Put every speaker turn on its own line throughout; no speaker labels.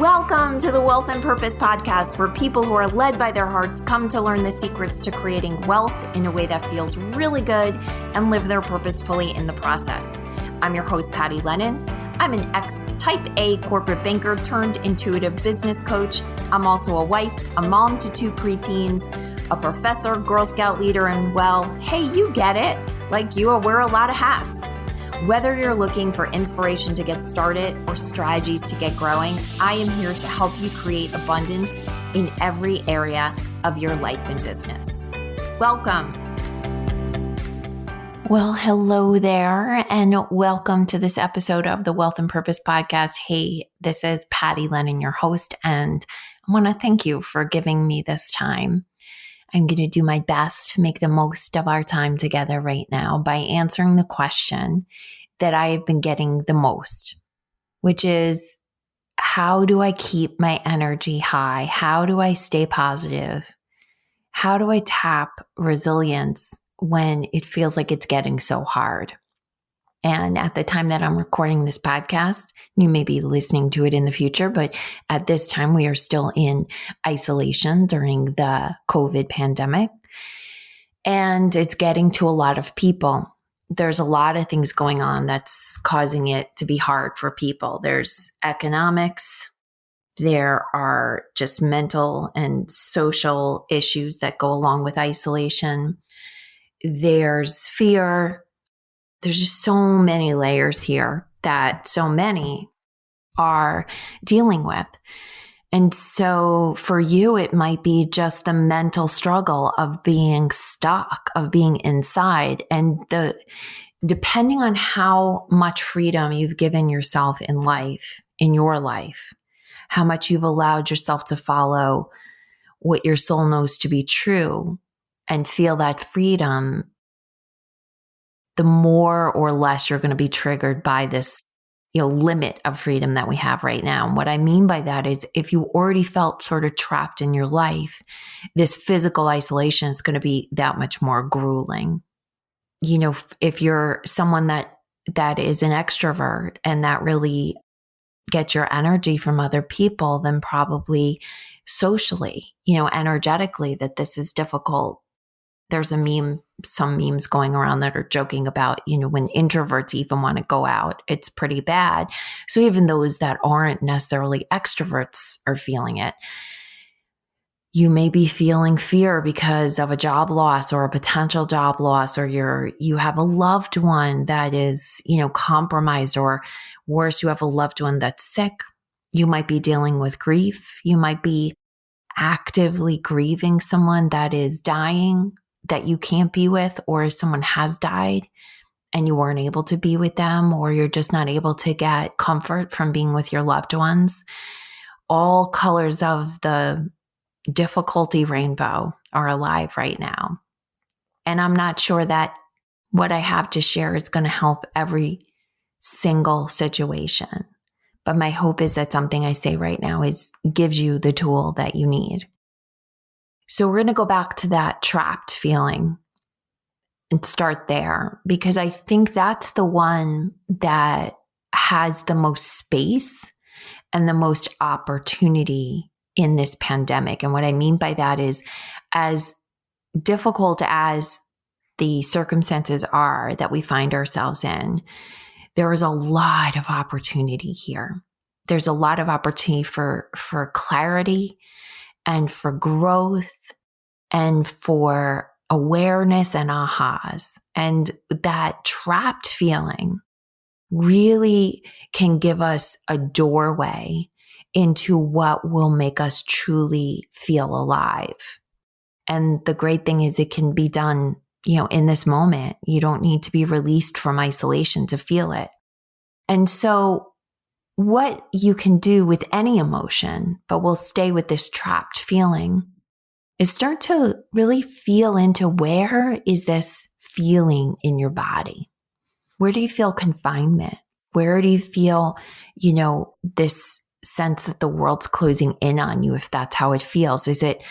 Welcome to the Wealth and Purpose podcast, where people who are led by their hearts come to learn the secrets to creating wealth in a way that feels really good and live their purpose fully in the process. I'm your host, Patty Lennon. I'm an ex-type A corporate banker turned intuitive business coach. I'm also a wife, a mom to 2 preteens, a professor, Girl Scout leader, and well, hey, you get it. Like you, I wear a lot of hats. Whether you're looking for inspiration to get started or strategies to get growing, I am here to help you create abundance in every area of your life and business. Welcome. Well, hello there, and welcome to this episode of the Wealth and Purpose podcast. Hey, this is Patty Lennon, your host, and I want to thank you for giving me this time. I'm going to do my best to make the most of our time together right now by answering the question that I have been getting the most, which is, how do I keep my energy high? How do I stay positive? How do I tap resilience when it feels like it's getting so hard? And at the time that I'm recording this podcast, you may be listening to it in the future, but at this time we are still in isolation during the COVID pandemic. And it's getting to a lot of people. There's a lot of things going on that's causing it to be hard for people. There's economics. There are just mental and social issues that go along with isolation. There's fear. There's just so many layers here that so many are dealing with. And so for you, it might be just the mental struggle of being stuck, of being inside. And depending on how much freedom you've given yourself in life, in your life, how much you've allowed yourself to follow what your soul knows to be true and feel that freedom, the more or less you're going to be triggered by this, limit of freedom that we have right now. And what I mean by that is, if you already felt sort of trapped in your life, this physical isolation is going to be that much more grueling. If you're someone that is an extrovert and that really gets your energy from other people, then probably socially, energetically, that this is difficult. There's some memes going around that are joking about, when introverts even want to go out, it's pretty bad. So even those that aren't necessarily extroverts are feeling it. You may be feeling fear because of a job loss or a potential job loss, or you have a loved one that is, compromised, or worse, you have a loved one that's sick. You might be dealing with grief. You might be actively grieving someone that is dying, that you can't be with, or if someone has died and you weren't able to be with them, or you're just not able to get comfort from being with your loved ones. All colors of the difficulty rainbow are alive right now. And I'm not sure that what I have to share is going to help every single situation. But my hope is that something I say right now gives you the tool that you need. So we're going to go back to that trapped feeling and start there, because I think that's the one that has the most space and the most opportunity in this pandemic. And what I mean by that is, as difficult as the circumstances are that we find ourselves in, there is a lot of opportunity here. There's a lot of opportunity for clarity and for growth and for awareness and ahas. And that trapped feeling really can give us a doorway into what will make us truly feel alive. And the great thing is, it can be done, in this moment. You don't need to be released from isolation to feel it. And so what you can do with any emotion, but we'll stay with this trapped feeling, is start to really feel into, where is this feeling in your body? Where do you feel confinement? Where do you feel, this sense that the world's closing in on you, if that's how it feels? Is it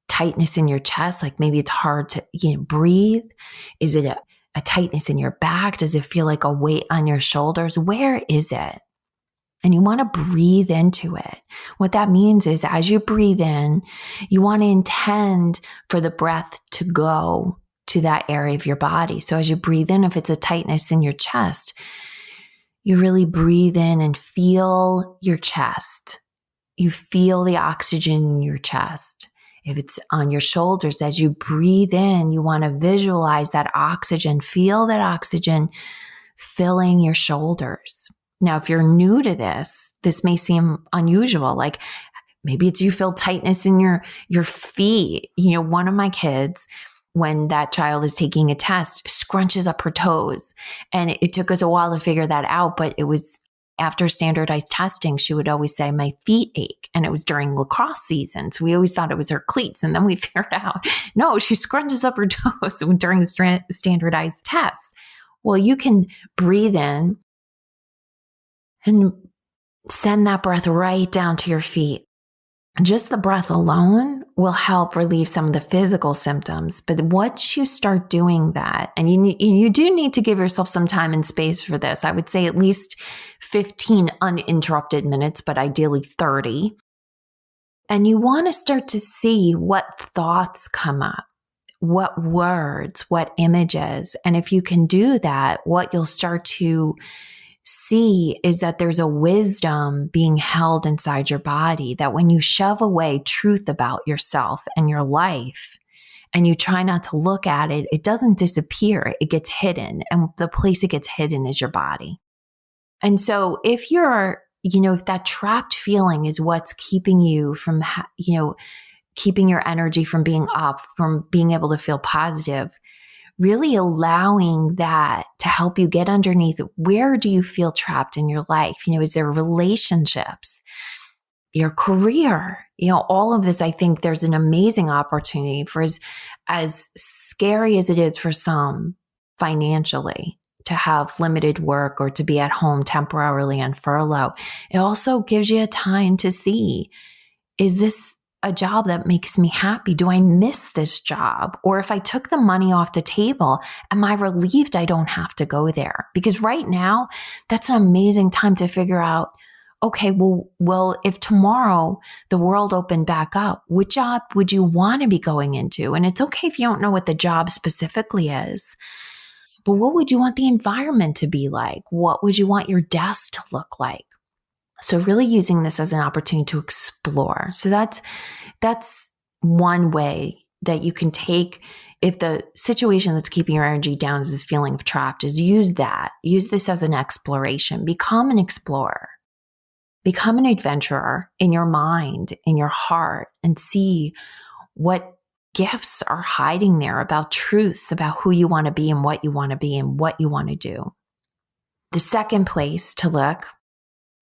tightness in your chest? Like maybe it's hard to, breathe? Is it a tightness in your back? Does it feel like a weight on your shoulders? Where is it? And you want to breathe into it. What that means is as you breathe in, you want to intend for the breath to go to that area of your body. So as you breathe in, if it's a tightness in your chest, you really breathe in and feel your chest. You feel the oxygen in your chest. If it's on your shoulders, as you breathe in, you want to visualize that oxygen, feel that oxygen filling your shoulders. Now, if you're new to this may seem unusual. Like maybe it's you feel tightness in your feet. One of my kids, when that child is taking a test, scrunches up her toes. And it took us a while to figure that out, but it was after standardized testing, she would always say, my feet ache. And it was during lacrosse season. So we always thought it was her cleats. And then we figured out, no, she scrunches up her toes during the standardized tests. Well, you can breathe in and send that breath right down to your feet. Just the breath alone will help relieve some of the physical symptoms. But once you start doing that, and you do need to give yourself some time and space for this, I would say at least 15 uninterrupted minutes, but ideally 30. And you want to start to see what thoughts come up, what words, what images. And if you can do that, what you'll start to see is that there's a wisdom being held inside your body, that when you shove away truth about yourself and your life and you try not to look at it, it doesn't disappear. It gets hidden. And the place it gets hidden is your body. And so if if that trapped feeling is what's keeping you from, keeping your energy from being up, from being able to feel positive, really allowing that to help you get underneath, where do you feel trapped in your life? Is there relationships, your career, all of this? I think there's an amazing opportunity for as scary as it is for some financially to have limited work or to be at home temporarily on furlough. It also gives you a time to see, is this a job that makes me happy? Do I miss this job? Or if I took the money off the table, am I relieved I don't have to go there? Because right now, that's an amazing time to figure out, okay, well, if tomorrow the world opened back up, which job would you want to be going into? And it's okay if you don't know what the job specifically is, but what would you want the environment to be like? What would you want your desk to look like? So really using this as an opportunity to explore. So that's one way that you can take, if the situation that's keeping your energy down is this feeling of trapped, is use this as an exploration. Become an explorer. Become an adventurer in your mind, in your heart, and see what gifts are hiding there about truths about who you want to be and what you want to be and what you want to do. The second place to look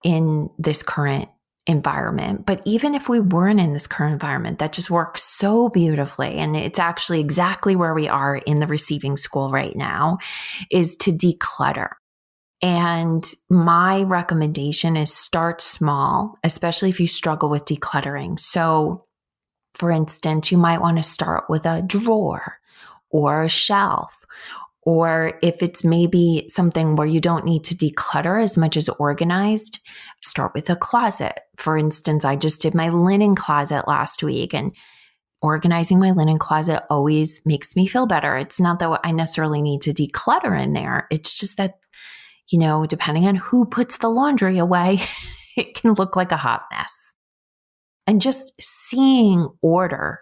in this current environment, but even if we weren't in this current environment, that just works so beautifully, and it's actually exactly where we are in the receiving school right now, is to declutter. And my recommendation is start small, especially if you struggle with decluttering. So for instance, you might want to start with a drawer or a shelf. Or if it's maybe something where you don't need to declutter as much as organized, start with a closet. For instance, I just did my linen closet last week, and organizing my linen closet always makes me feel better. It's not that I necessarily need to declutter in there. It's just that, depending on who puts the laundry away, it can look like a hot mess. And just seeing order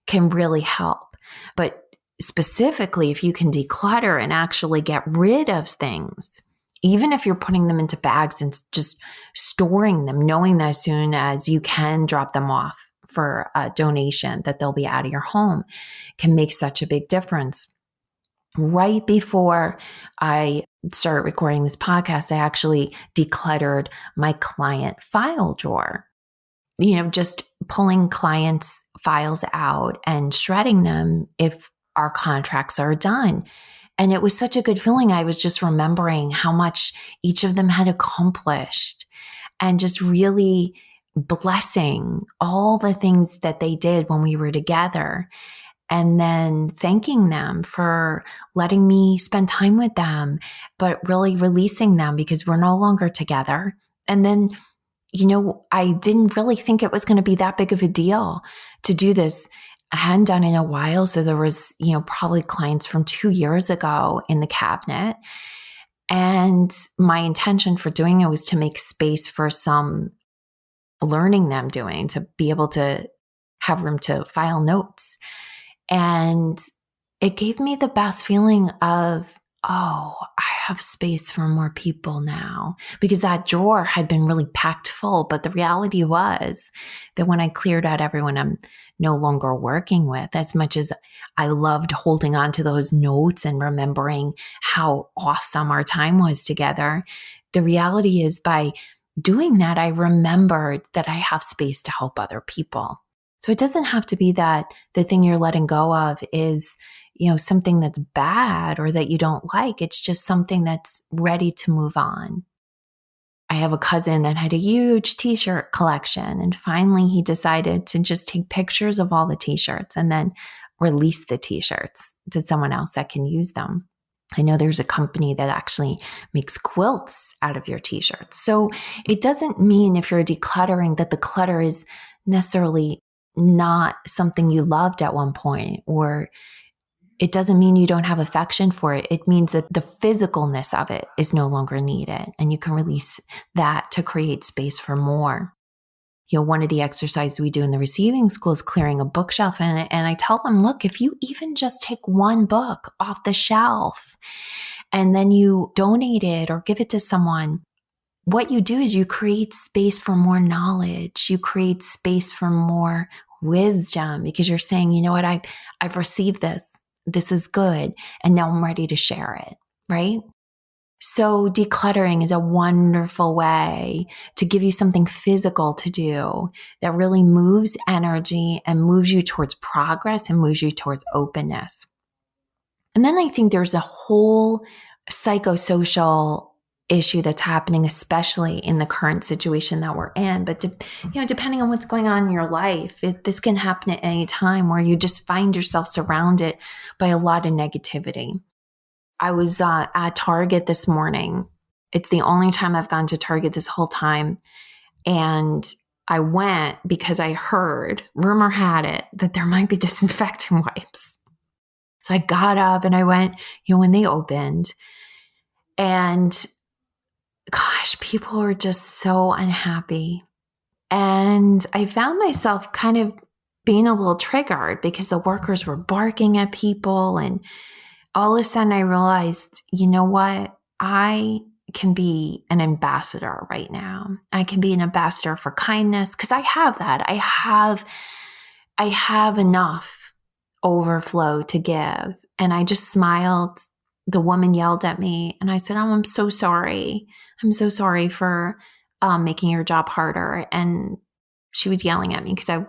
can really help. But specifically, if you can declutter and actually get rid of things, even if you're putting them into bags and just storing them, knowing that as soon as you can drop them off for a donation, that they'll be out of your home, can make such a big difference. Right before I started recording this podcast, I actually decluttered my client file drawer. Just pulling clients' files out and shredding them if our contracts are done. And it was such a good feeling. I was just remembering how much each of them had accomplished and just really blessing all the things that they did when we were together. And then thanking them for letting me spend time with them, but really releasing them because we're no longer together. And then, I didn't really think it was going to be that big of a deal to do this. I hadn't done it in a while. So there was, probably clients from 2 years ago in the cabinet. And my intention for doing it was to make space for some learning them doing, to be able to have room to file notes. And it gave me the best feeling of, oh, I have space for more people now, because that drawer had been really packed full. But the reality was that when I cleared out everyone I'm no longer working with, as much as I loved holding on to those notes and remembering how awesome our time was together, the reality is by doing that, I remembered that I have space to help other people. So it doesn't have to be that the thing you're letting go of is, something that's bad or that you don't like. It's just something that's ready to move on. I have a cousin that had a huge t-shirt collection, and finally he decided to just take pictures of all the t-shirts and then release the t-shirts to someone else that can use them. I know there's a company that actually makes quilts out of your t-shirts. So it doesn't mean, if you're decluttering, that the clutter is necessarily not something you loved at one point, or it doesn't mean you don't have affection for it. It means that the physicalness of it is no longer needed, and you can release that to create space for more. One of the exercises we do in the receiving school is clearing a bookshelf. And I tell them, look, if you even just take one book off the shelf and then you donate it or give it to someone, what you do is you create space for more knowledge. You create space for more wisdom, because you're saying, you know what, I've received this. This is good. And now I'm ready to share it, right? So decluttering is a wonderful way to give you something physical to do that really moves energy and moves you towards progress and moves you towards openness. And then I think there's a whole psychosocial issue that's happening, especially in the current situation that we're in. But depending on what's going on in your life, this can happen at any time, where you just find yourself surrounded by a lot of negativity. I was at Target this morning. It's the only time I've gone to Target this whole time. And I went because I heard, rumor had it, that there might be disinfectant wipes. So I got up and I went, when they opened. And gosh, people were just so unhappy. And I found myself kind of being a little triggered because the workers were barking at people. And all of a sudden I realized, you know what? I can be an ambassador right now. I can be an ambassador for kindness, because I have that. I have enough overflow to give. And I just smiled. The woman yelled at me and I said, oh, I'm so sorry. I'm so sorry for making your job harder. And she was yelling at me because I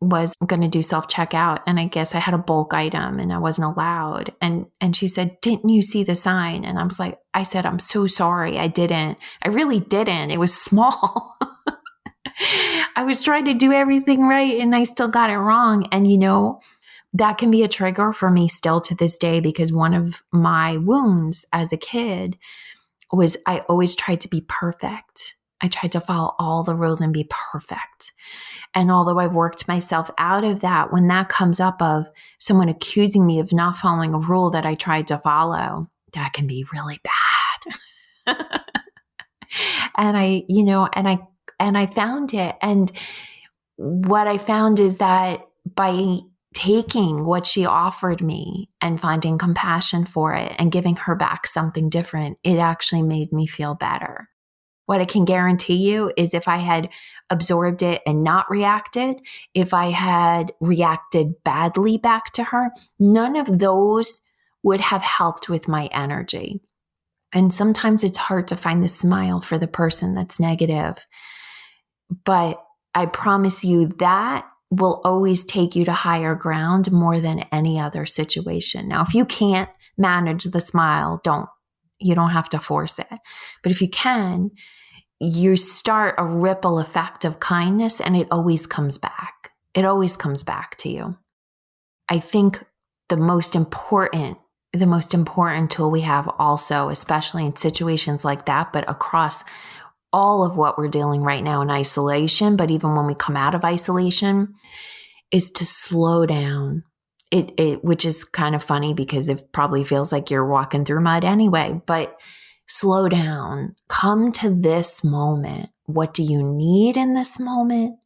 was going to do self-checkout, and I guess I had a bulk item and I wasn't allowed. And she said, didn't you see the sign? And I said, I'm so sorry. I didn't. I really didn't. It was small. I was trying to do everything right and I still got it wrong. And that can be a trigger for me still to this day, because one of my wounds as a kid was I always tried to be perfect. I tried to follow all the rules and be perfect. And although I've worked myself out of that, when that comes up of someone accusing me of not following a rule that I tried to follow, that can be really bad. And I found it. And what I found is that by taking what she offered me and finding compassion for it and giving her back something different, it actually made me feel better. What I can guarantee you is if I had absorbed it and not reacted, if I had reacted badly back to her, none of those would have helped with my energy. And sometimes it's hard to find the smile for the person that's negative. But I promise you that will always take you to higher ground more than any other situation. Now, if you can't manage the smile, you don't have to force it. But if you can, you start a ripple effect of kindness and it always comes back. It always comes back to you. I think the most important tool we have also, especially in situations like that, but across all of what we're dealing right now in isolation, but even when we come out of isolation, is to slow down. Which is kind of funny because it probably feels like you're walking through mud anyway, but slow down. Come to this moment. What do you need in this moment?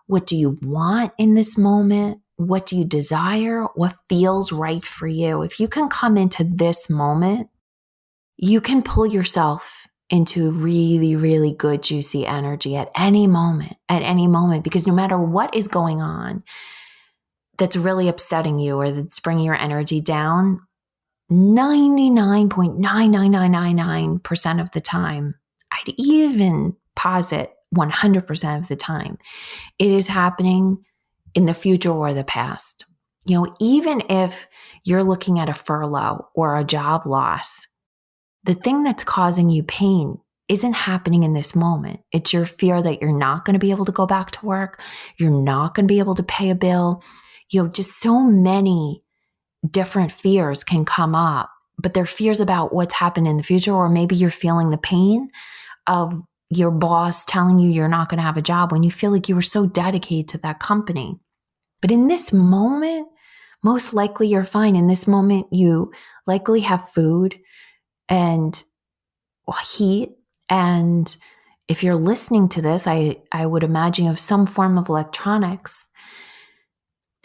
What do you want in this moment? What do you desire? What feels right for you? If you can come into this moment, you can pull yourself into really, really good, juicy energy at any moment, because no matter what is going on that's really upsetting you or that's bringing your energy down, 99.99999% of the time, I'd even posit 100% of the time, it is happening in the future or the past. Even if you're looking at a furlough or a job loss, the thing that's causing you pain isn't happening in this moment. It's your fear that you're not going to be able to go back to work. You're not going to be able to pay a bill. Just so many different fears can come up, but they're fears about what's happened in the future, or maybe you're feeling the pain of your boss telling you you're not going to have a job when you feel like you were so dedicated to that company. But in this moment, most likely you're fine. In this moment, you likely have food and heat. And if you're listening to this, I would imagine you have some form of electronics.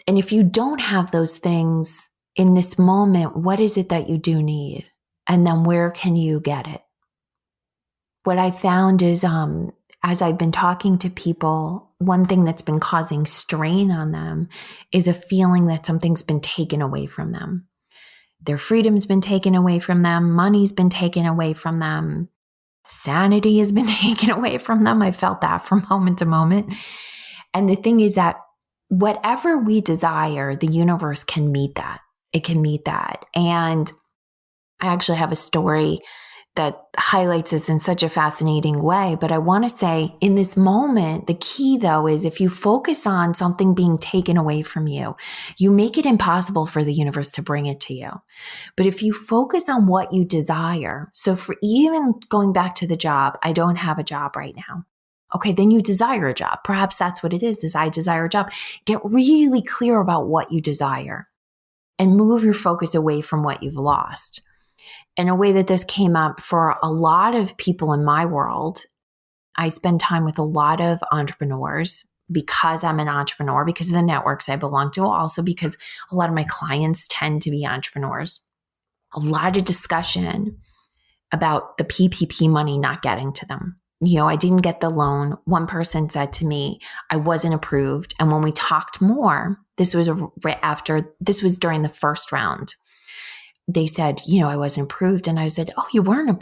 And if you don't have those things in this moment, what is it that you do need? And then where can you get it? What I found is, as I've been talking to people, one thing that's been causing strain on them is a feeling that something's been taken away from them. Their freedom's been taken away from them. Money's been taken away from them. Sanity has been taken away from them. I felt that from moment to moment. And the thing is that whatever we desire, the universe can meet that. It can meet that. And I actually have a story that highlights this in such a fascinating way. But I want to say in this moment, the key though is if you focus on something being taken away from you, you make it impossible for the universe to bring it to you. But if you focus on what you desire, so for even going back to the job, I don't have a job right now. Okay, then you desire a job. Perhaps that's what it is I desire a job. Get really clear about what you desire and move your focus away from what you've lost. In a way that this came up for a lot of people in my world, I spend time with a lot of entrepreneurs because I'm an entrepreneur, because of the networks I belong to, also because a lot of my clients tend to be entrepreneurs. A lot of discussion about the PPP money not getting to them. I didn't get the loan. One person said to me, I wasn't approved. And when we talked more, this was during the first round. They said, I wasn't approved. And I said, oh, you weren't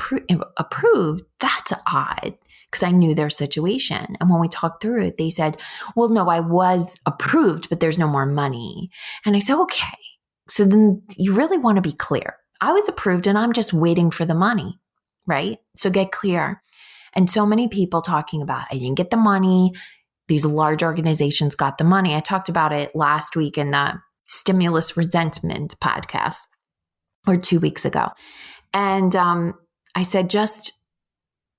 approved? That's odd. Because I knew their situation. And when we talked through it, they said, well, no, I was approved, but there's no more money. And I said, okay. So then you really want to be clear. I was approved and I'm just waiting for the money, right? So get clear. And so many people talking about, I didn't get the money. These large organizations got the money. I talked about it last week in the Stimulus Resentment podcast, or 2 weeks ago. And I said,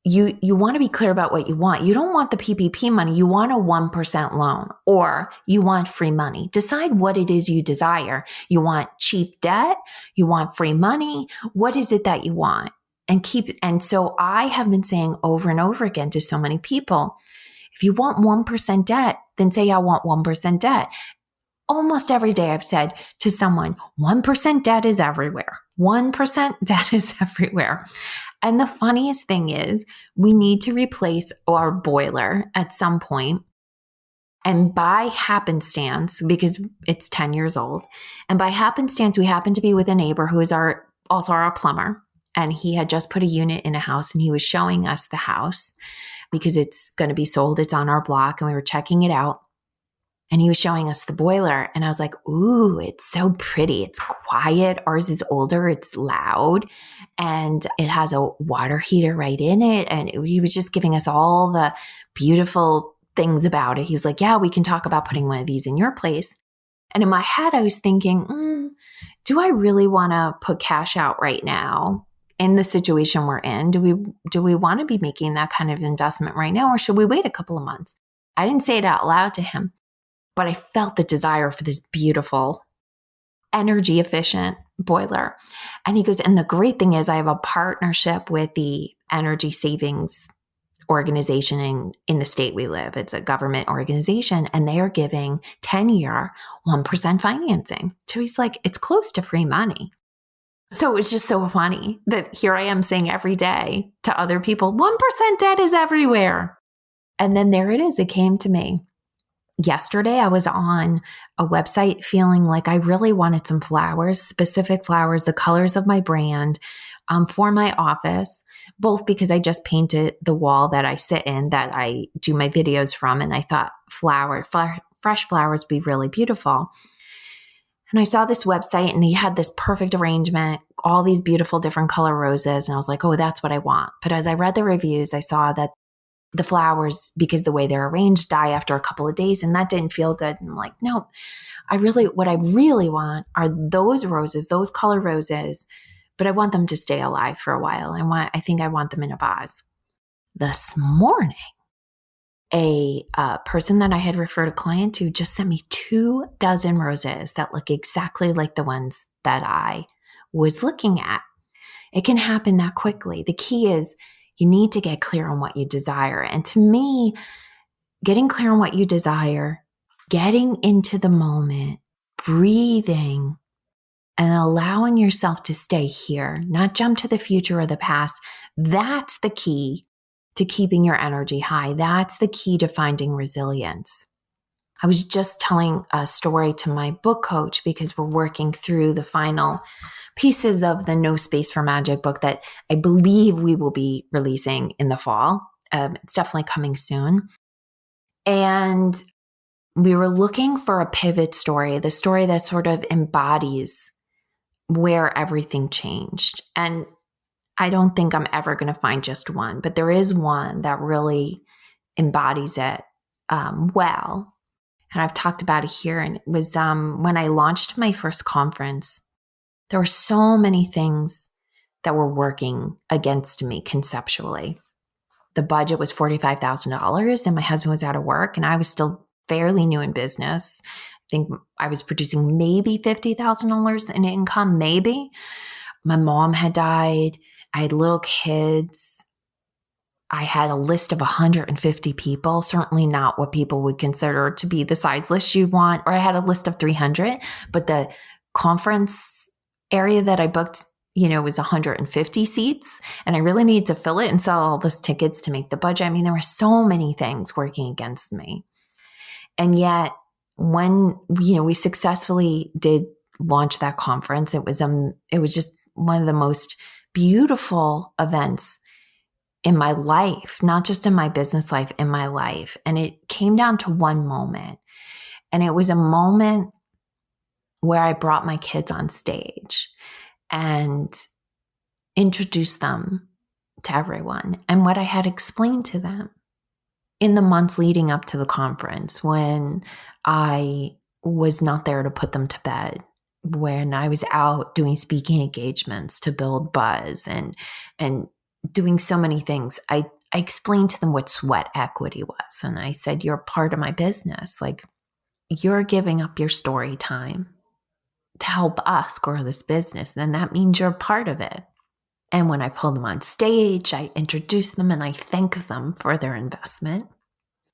you want to be clear about what you want. You don't want the PPP money. You want a 1% loan, or you want free money. Decide what it is you desire. You want cheap debt? You want free money? What is it that you want? And so I have been saying over and over again to so many people, if you want 1% debt, then say, I want 1% debt. Almost every day I've said to someone, 1% debt is everywhere. 1% debt is everywhere. And the funniest thing is we need to replace our boiler at some point. And by happenstance, because it's 10 years old, and by happenstance, we happen to be with a neighbor who is also our plumber. And he had just put a unit in a house and he was showing us the house because it's going to be sold. It's on our block and we were checking it out. And he was showing us the boiler and I was like, ooh, it's so pretty. It's quiet. Ours is older. It's loud and it has a water heater right in it. And he was just giving us all the beautiful things about it. He was like, yeah, we can talk about putting one of these in your place. And in my head, I was thinking, do I really want to put cash out right now in the situation we're in, do we want to be making that kind of investment right now, or should we wait a couple of months? I didn't say it out loud to him, but I felt the desire for this beautiful, energy efficient boiler. And he goes, and the great thing is I have a partnership with the energy savings organization in the state we live. It's a government organization, and they are giving 10-year 1% financing. So he's like, it's close to free money. So it was just so funny that here I am saying every day to other people, 1% debt is everywhere. And then there it is. It came to me. Yesterday, I was on a website feeling like I really wanted some flowers, specific flowers, the colors of my brand, for my office, both because I just painted the wall that I sit in, that I do my videos from, and I thought fresh flowers would be really beautiful. And I saw this website, and he had this perfect arrangement, all these beautiful different color roses, and I was like, oh, that's what I want. But as I read the reviews, I saw that the flowers, because the way they're arranged, die after a couple of days, and that didn't feel good. And I'm like, no, what I really want are those roses, those color roses, but I want them to stay alive for a while. I think I want them in a vase. This morning, a person that I had referred a client to just sent me 24 roses that look exactly like the ones that I was looking at. It can happen that quickly. The key is you need to get clear on what you desire. And to me, getting clear on what you desire, getting into the moment, breathing, and allowing yourself to stay here, not jump to the future or the past, that's the key to keeping your energy high. That's the key to finding resilience. I was just telling a story to my book coach because we're working through the final pieces of the No Space for Magic book that I believe we will be releasing in the fall. It's definitely coming soon. And we were looking for a pivot story, the story that sort of embodies where everything changed. And I don't think I'm ever going to find just one, but there is one that really embodies it well. And I've talked about it here. And it was when I launched my first conference, there were so many things that were working against me conceptually. The budget was $45,000 and my husband was out of work and I was still fairly new in business. I think I was producing maybe $50,000 in income, maybe. My mom had died. I had little kids. I had a list of 150 people, certainly not what people would consider to be the size list you want. Or I had a list of 300, but the conference area that I booked, was 150 seats. And I really needed to fill it and sell all those tickets to make the budget. I mean, there were so many things working against me. And yet when, we successfully did launch that conference, it was just one of the most beautiful events in my life, not just in my business life, in my life. And it came down to one moment. And it was a moment where I brought my kids on stage and introduced them to everyone. And what I had explained to them in the months leading up to the conference, when I was not there to put them to bed, when I was out doing speaking engagements to build buzz and doing so many things, I explained to them what sweat equity was. And I said, you're part of my business. Like, you're giving up your story time to help us grow this business. Then that means you're part of it. And when I pull them on stage, I introduce them and I thank them for their investment.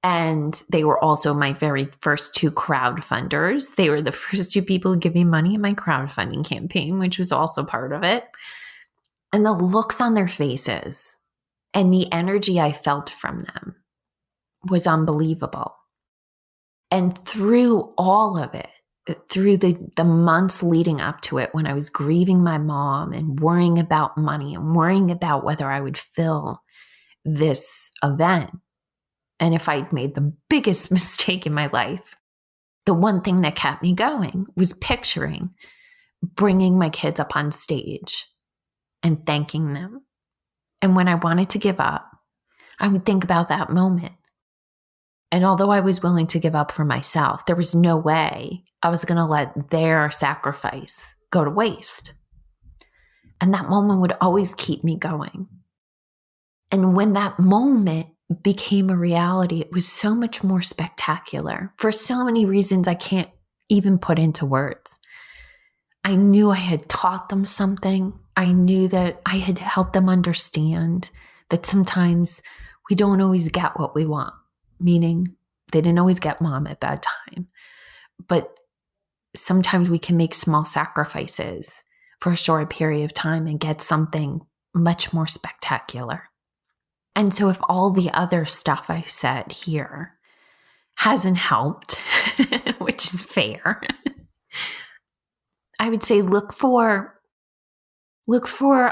And they were also my very first 2 crowdfunders. They were the first 2 people who gave me money in my crowdfunding campaign, which was also part of it. And the looks on their faces and the energy I felt from them was unbelievable. And through all of it, through the months leading up to it, when I was grieving my mom and worrying about money and worrying about whether I would fill this event, and if I'd made the biggest mistake in my life, the one thing that kept me going was picturing bringing my kids up on stage and thanking them. And when I wanted to give up, I would think about that moment. And although I was willing to give up for myself, there was no way I was going to let their sacrifice go to waste. And that moment would always keep me going. And when that moment became a reality, it was so much more spectacular for so many reasons I can't even put into words. I knew I had taught them something. I knew that I had helped them understand that sometimes we don't always get what we want, meaning they didn't always get mom at bedtime. But sometimes we can make small sacrifices for a short period of time and get something much more spectacular. And so if all the other stuff I said here hasn't helped, which is fair, I would say look for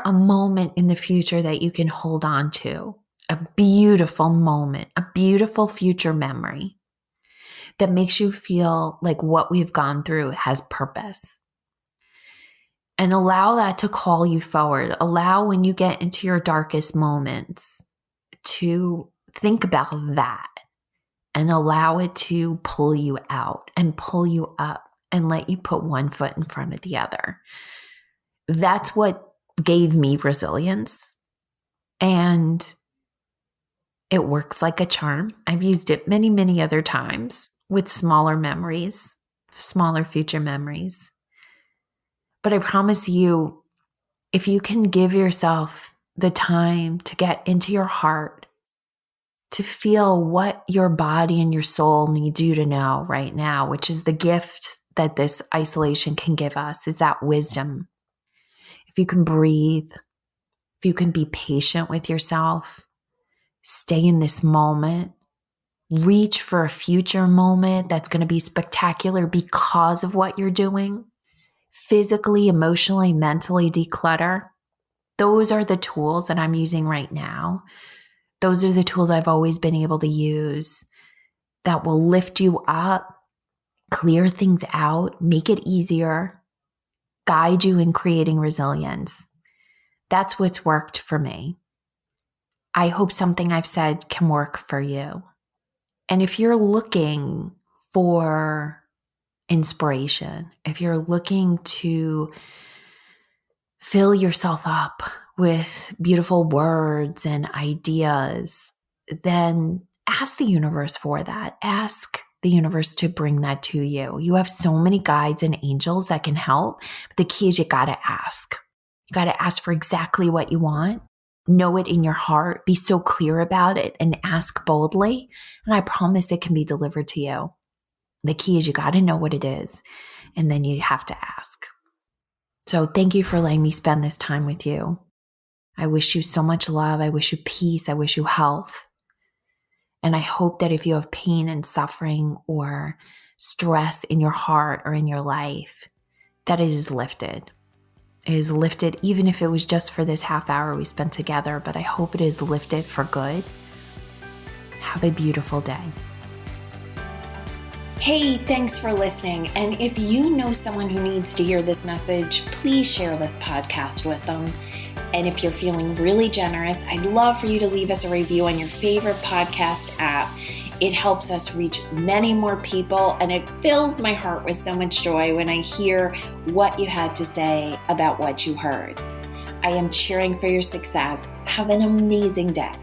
a moment in the future that you can hold on to, a beautiful moment, a beautiful future memory that makes you feel like what we've gone through has purpose. And allow that to call you forward. Allow when you get into your darkest moments to think about that and allow it to pull you out and pull you up and let you put one foot in front of the other. That's what gave me resilience. And it works like a charm. I've used it many, many other times with smaller memories, smaller future memories. But I promise you, if you can give yourself the time to get into your heart, to feel what your body and your soul needs you to know right now, which is the gift that this isolation can give us, is that wisdom. If you can breathe, if you can be patient with yourself, stay in this moment, reach for a future moment that's going to be spectacular because of what you're doing, physically, emotionally, mentally declutter. Those are the tools that I'm using right now. Those are the tools I've always been able to use that will lift you up, clear things out, make it easier, guide you in creating resilience. That's what's worked for me. I hope something I've said can work for you. And if you're looking for inspiration, if you're looking to fill yourself up with beautiful words and ideas, then ask the universe for that. Ask the universe to bring that to you. You have so many guides and angels that can help. But the key is you got to ask. You got to ask for exactly what you want. Know it in your heart. Be so clear about it and ask boldly. And I promise it can be delivered to you. The key is you got to know what it is. And then you have to ask. So thank you for letting me spend this time with you. I wish you so much love. I wish you peace. I wish you health. And I hope that if you have pain and suffering or stress in your heart or in your life, that it is lifted. It is lifted, even if it was just for this half hour we spent together, but I hope it is lifted for good. Have a beautiful day. Hey, thanks for listening. And if you know someone who needs to hear this message, please share this podcast with them. And if you're feeling really generous, I'd love for you to leave us a review on your favorite podcast app. It helps us reach many more people, and it fills my heart with so much joy when I hear what you had to say about what you heard. I am cheering for your success. Have an amazing day.